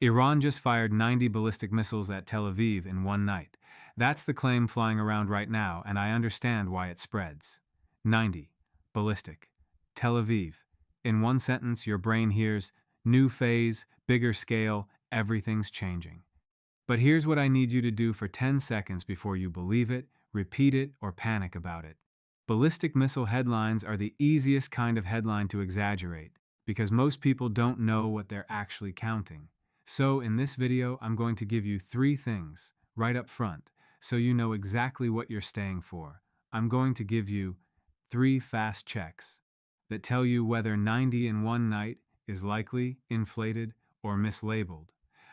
Iran just fired 90 ballistic missiles at Tel Aviv in one night. That's the claim flying around right now, and I understand why it spreads. 90. Ballistic. Tel Aviv. In one sentence, your brain hears new phase, bigger scale, everything's changing. But here's what I need you to do for 10 seconds before you believe it, repeat it, or panic about it. Ballistic missile headlines are the easiest kind of headline to exaggerate, because most people don't know what they're actually counting. So in this video, I'm going to give you three things right up front, so you know exactly what you're staying for. I'm going to give you three fast checks that tell you whether 90 in one night is likely, inflated, or mislabeled.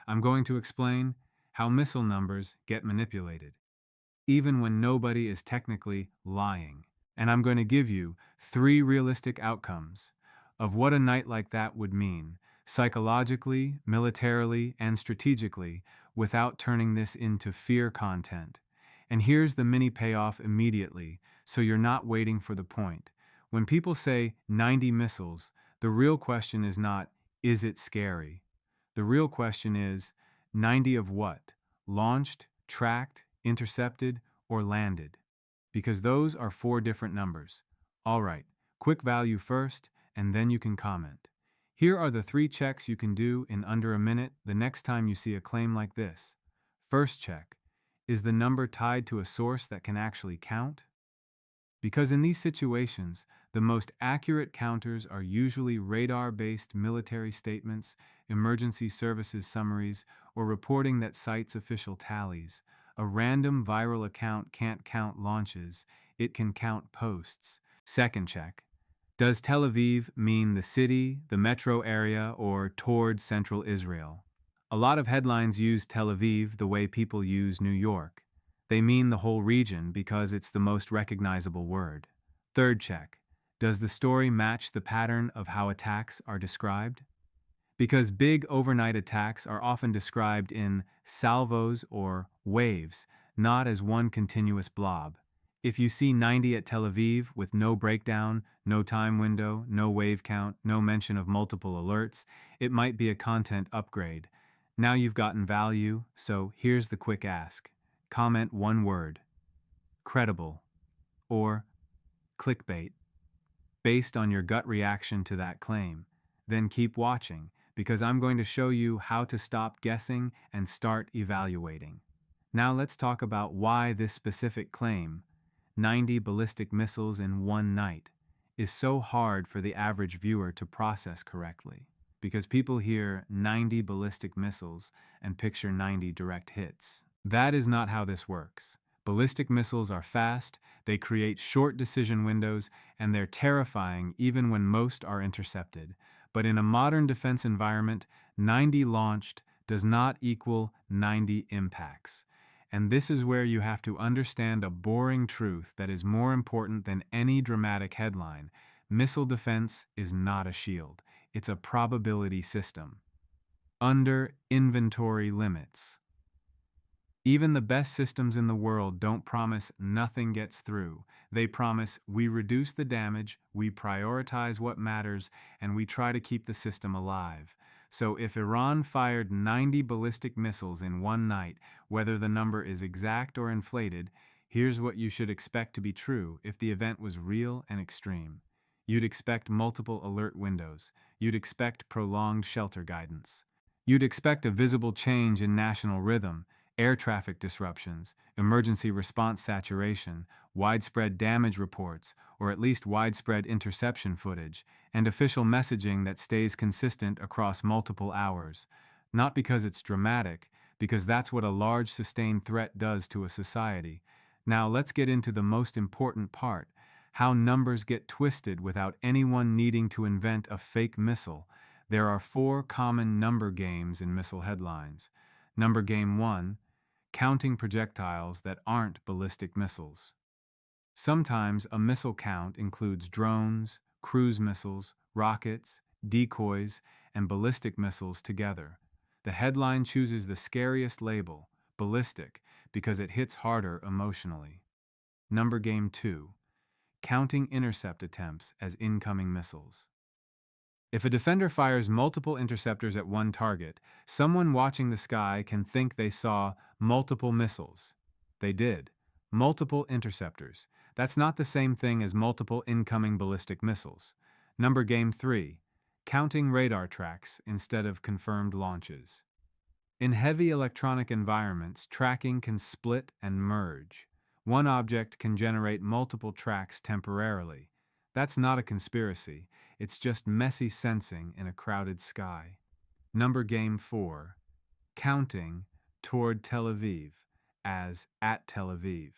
I'm going to explain how missile numbers get manipulated, even when nobody is technically lying. And I'm going to give you three realistic outcomes of what a night like that would mean, psychologically, militarily, and strategically, without turning this into fear content. And here's the mini payoff immediately, so you're not waiting for the point. When people say 90 missiles, the real question is not, is it scary? The real question is, 90 of what? Launched, tracked, intercepted, or landed? Because those are four different numbers. All right, quick value first, and then you can comment. Here are the three checks you can do in under a minute the next time you see a claim like this. First check, is the number tied to a source that can actually count? Because in these situations, the most accurate counters are usually radar-based military statements, emergency services summaries, or reporting that cites official tallies. A random viral account can't count launches, it can count posts. Second check. Does Tel Aviv mean the city, the metro area, or toward central Israel? A lot of headlines use Tel Aviv the way people use New York. They mean the whole region because it's the most recognizable word. Third check. Does the story match the pattern of how attacks are described? Because big overnight attacks are often described in salvos or waves, not as one continuous blob. If you see 90 at Tel Aviv with no breakdown, no time window, no wave count, no mention of multiple alerts, it might be a content upgrade. Now you've gotten value, so here's the quick ask. Comment one word, credible, or clickbait, based on your gut reaction to that claim. Then keep watching, because I'm going to show you how to stop guessing and start evaluating. Now let's talk about why this specific claim, 90 ballistic missiles in one night, is so hard for the average viewer to process correctly. Because people hear 90 ballistic missiles and picture 90 direct hits. That is not how this works. Ballistic missiles are fast, they create short decision windows, and they're terrifying even when most are intercepted. But in a modern defense environment, 90 launched does not equal 90 impacts. And this is where you have to understand a boring truth that is more important than any dramatic headline. Missile defense is not a shield. It's a probability system. Under inventory limits. Even the best systems in the world don't promise nothing gets through. They promise we reduce the damage, we prioritize what matters, and we try to keep the system alive. So if Iran fired 90 ballistic missiles in one night, whether the number is exact or inflated, here's what you should expect to be true if the event was real and extreme. You'd expect multiple alert windows. You'd expect prolonged shelter guidance. You'd expect a visible change in national rhythm, air traffic disruptions, emergency response saturation, widespread damage reports, or at least widespread interception footage, and official messaging that stays consistent across multiple hours. Not because it's dramatic, because that's what a large sustained threat does to a society. Now let's get into the most important part, how numbers get twisted without anyone needing to invent a fake missile. There are four common number games in missile headlines. Number game 1, counting projectiles that aren't ballistic missiles. Sometimes a missile count includes drones, cruise missiles, rockets, decoys, and ballistic missiles together. The headline chooses the scariest label, ballistic, because it hits harder emotionally. Number game 2, counting intercept attempts as incoming missiles. If a defender fires multiple interceptors at one target, someone watching the sky can think they saw multiple missiles. They did. Multiple interceptors. That's not the same thing as multiple incoming ballistic missiles. Number game 3. Counting radar tracks instead of confirmed launches. In heavy electronic environments, tracking can split and merge. One object can generate multiple tracks temporarily. That's not a conspiracy, it's just messy sensing in a crowded sky. Number game 4. Counting toward Tel Aviv as at Tel Aviv.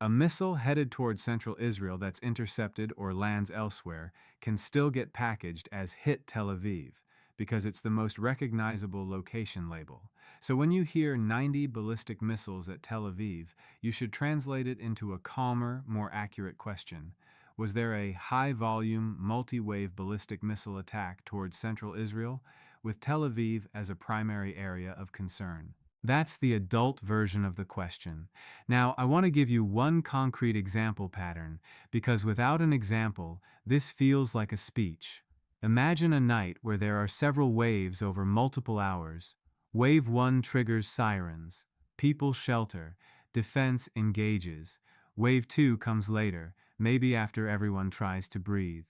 A missile headed toward central Israel that's intercepted or lands elsewhere can still get packaged as hit Tel Aviv because it's the most recognizable location label. So when you hear 90 ballistic missiles at Tel Aviv, you should translate it into a calmer, more accurate question. Was there a high-volume, multi-wave ballistic missile attack towards central Israel, with Tel Aviv as a primary area of concern? That's the adult version of the question. Now, I want to give you one concrete example pattern, because without an example, this feels like a speech. Imagine a night where there are several waves over multiple hours. Wave 1 triggers sirens. People shelter. Defense engages. Wave 2 comes later, maybe after everyone tries to breathe.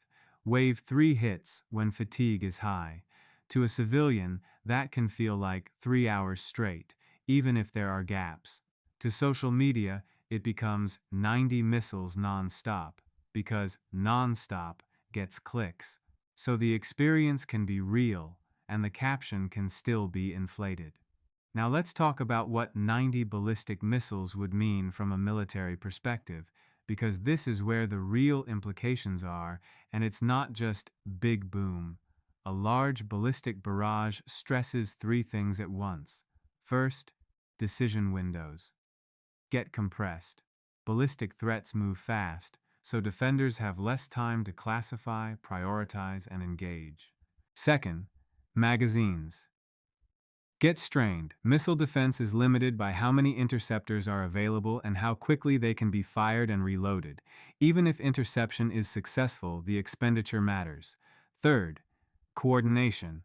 Wave 3 hits when fatigue is high. To a civilian, that can feel like 3 hours straight, even if there are gaps. To social media, it becomes 90 missiles non-stop, because non-stop gets clicks. So the experience can be real, and the caption can still be inflated. Now let's talk about what 90 ballistic missiles would mean from a military perspective, because this is where the real implications are, and it's not just big boom. A large ballistic barrage stresses three things at once. First, decision windows get compressed. Ballistic threats move fast, so defenders have less time to classify, prioritize, and engage. Second, magazines get strained. Missile defense is limited by how many interceptors are available and how quickly they can be fired and reloaded. Even if interception is successful, the expenditure matters. Third, coordination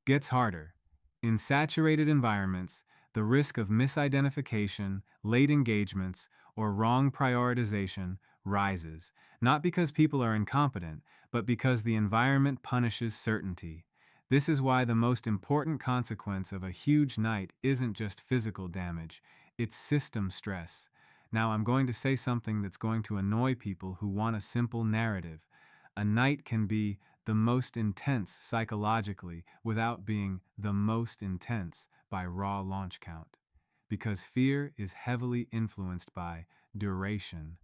gets harder. In saturated environments, the risk of misidentification, late engagements, or wrong prioritization rises, not because people are incompetent, but because the environment punishes certainty. This is why the most important consequence of a huge night isn't just physical damage, it's system stress. Now, I'm going to say something that's going to annoy people who want a simple narrative. A night can be the most intense psychologically without being the most intense by raw launch count. Because fear is heavily influenced by duration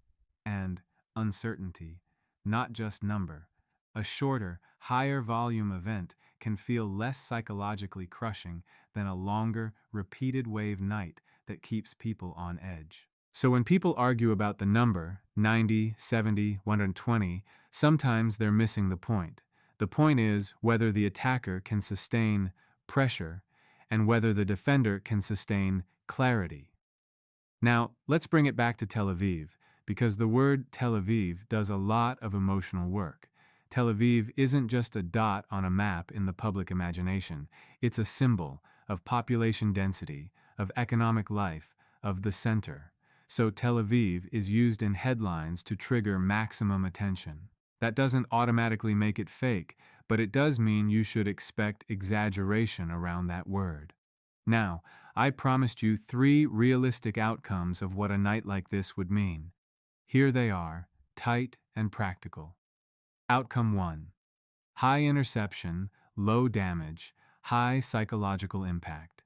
and uncertainty, not just number. A shorter, higher volume event can feel less psychologically crushing than a longer, repeated wave night that keeps people on edge. So when people argue about the number, 90, 70, 120, sometimes they're missing the point. The point is whether the attacker can sustain pressure and whether the defender can sustain clarity. Now, let's bring it back to Tel Aviv, because the word Tel Aviv does a lot of emotional work. Tel Aviv isn't just a dot on a map in the public imagination. It's a symbol of population density, of economic life, of the center. So Tel Aviv is used in headlines to trigger maximum attention. That doesn't automatically make it fake, but it does mean you should expect exaggeration around that word. Now, I promised you 3 realistic outcomes of what a night like this would mean. Here they are, tight and practical. Outcome 1. High interception, low damage, high psychological impact.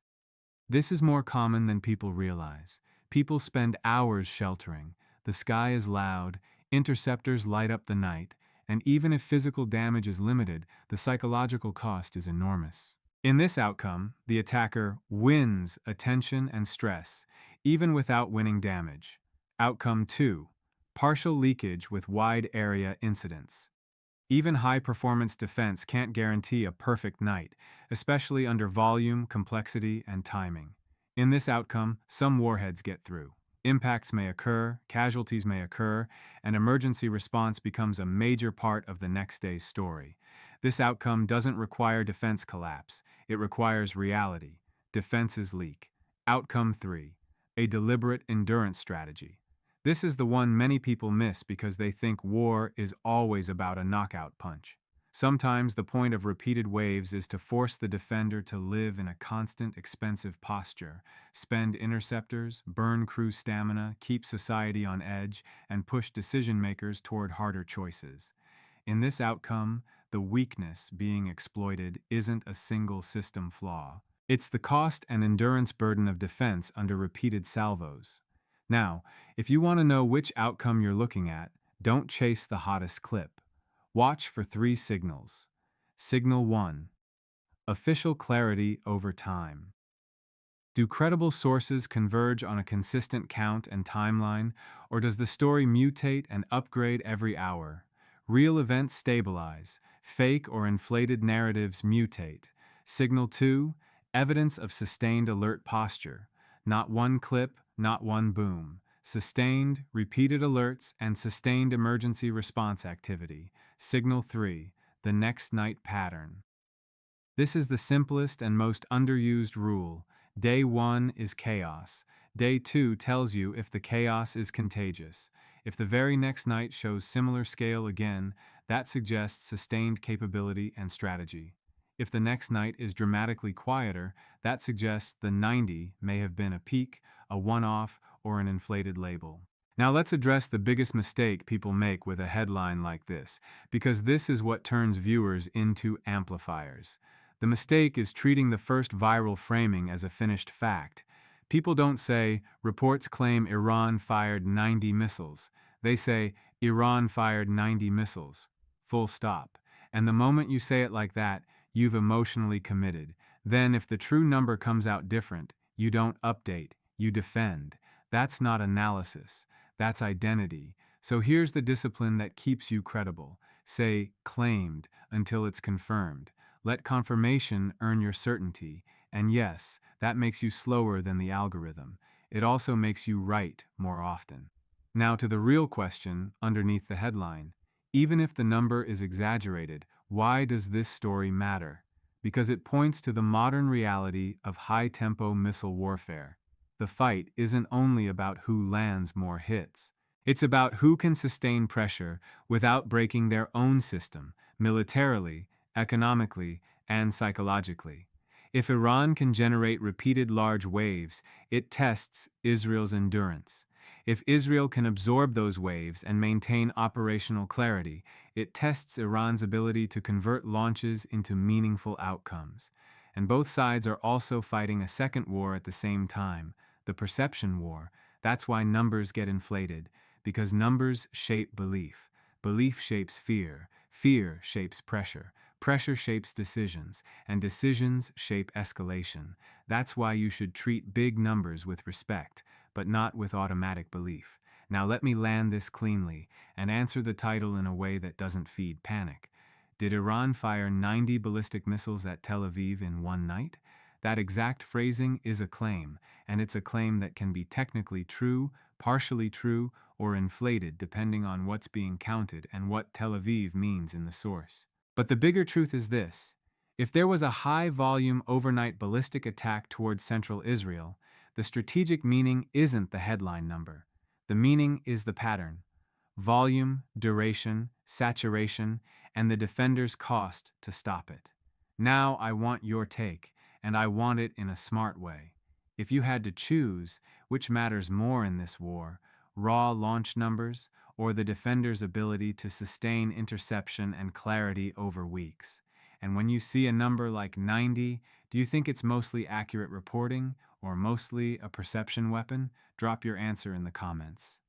This is more common than people realize. People spend hours sheltering. The sky is loud, interceptors light up the night, and even if physical damage is limited, the psychological cost is enormous. In this outcome, the attacker wins attention and stress, even without winning damage. Outcome 2. Partial leakage with wide area incidents. Even high-performance defense can't guarantee a perfect night, especially under volume, complexity, and timing. In this outcome, some warheads get through. Impacts may occur, casualties may occur, and emergency response becomes a major part of the next day's story. This outcome doesn't require defense collapse, it requires reality. Defenses leak. Outcome 3. A deliberate endurance strategy. This is the one many people miss because they think war is always about a knockout punch. Sometimes the point of repeated waves is to force the defender to live in a constant, expensive posture, spend interceptors, burn crew stamina, keep society on edge, and push decision makers toward harder choices. In this outcome, the weakness being exploited isn't a single system flaw. It's the cost and endurance burden of defense under repeated salvos. Now, if you want to know which outcome you're looking at, don't chase the hottest clip. Watch for 3 signals. Signal 1. Official clarity over time. Do credible sources converge on a consistent count and timeline, or does the story mutate and upgrade every hour? Real events stabilize, fake or inflated narratives mutate. Signal 2. Evidence of sustained alert posture. Not one clip, not one boom. Sustained, repeated alerts, and sustained emergency response activity. Signal 3. The next night pattern. This is the simplest and most underused rule. Day 1 is chaos. Day 2 tells you if the chaos is contagious. If the very next night shows similar scale again, that suggests sustained capability and strategy. If the next night is dramatically quieter, that suggests the 90 may have been a peak, a one-off, or an inflated label. Now let's address the biggest mistake people make with a headline like this, because this is what turns viewers into amplifiers. The mistake is treating the first viral framing as a finished fact. People don't say, reports claim Iran fired 90 missiles. They say, Iran fired 90 missiles. Full stop. And the moment you say it like that, you've emotionally committed. Then, if the true number comes out different, you don't update, you defend. That's not analysis. That's identity. So here's the discipline that keeps you credible. Say, claimed, until it's confirmed. Let confirmation earn your certainty, and yes, that makes you slower than the algorithm. It also makes you right more often. Now to the real question underneath the headline. Even if the number is exaggerated, why does this story matter? Because it points to the modern reality of high-tempo missile warfare. The fight isn't only about who lands more hits. It's about who can sustain pressure without breaking their own system, militarily, economically, and psychologically. If Iran can generate repeated large waves, it tests Israel's endurance. If Israel can absorb those waves and maintain operational clarity, it tests Iran's ability to convert launches into meaningful outcomes. And both sides are also fighting a second war at the same time, the perception war. That's why numbers get inflated, because numbers shape belief. Belief shapes fear. Fear shapes pressure. Pressure shapes decisions, and decisions shape escalation. That's why you should treat big numbers with respect, but not with automatic belief. Now let me land this cleanly and answer the title in a way that doesn't feed panic. Did Iran fire 90 ballistic missiles at Tel Aviv in one night? That exact phrasing is a claim, and it's a claim that can be technically true, partially true, or inflated depending on what's being counted and what Tel Aviv means in the source. But the bigger truth is this. If there was a high-volume overnight ballistic attack towards central Israel, the strategic meaning isn't the headline number. The meaning is the pattern. Volume, duration, saturation, and the defender's cost to stop it. Now I want your take, and I want it in a smart way. If you had to choose, which matters more in this war, raw launch numbers, or the defender's ability to sustain interception and clarity over weeks? And when you see a number like 90, do you think it's mostly accurate reporting or mostly a perception weapon? Drop your answer in the comments.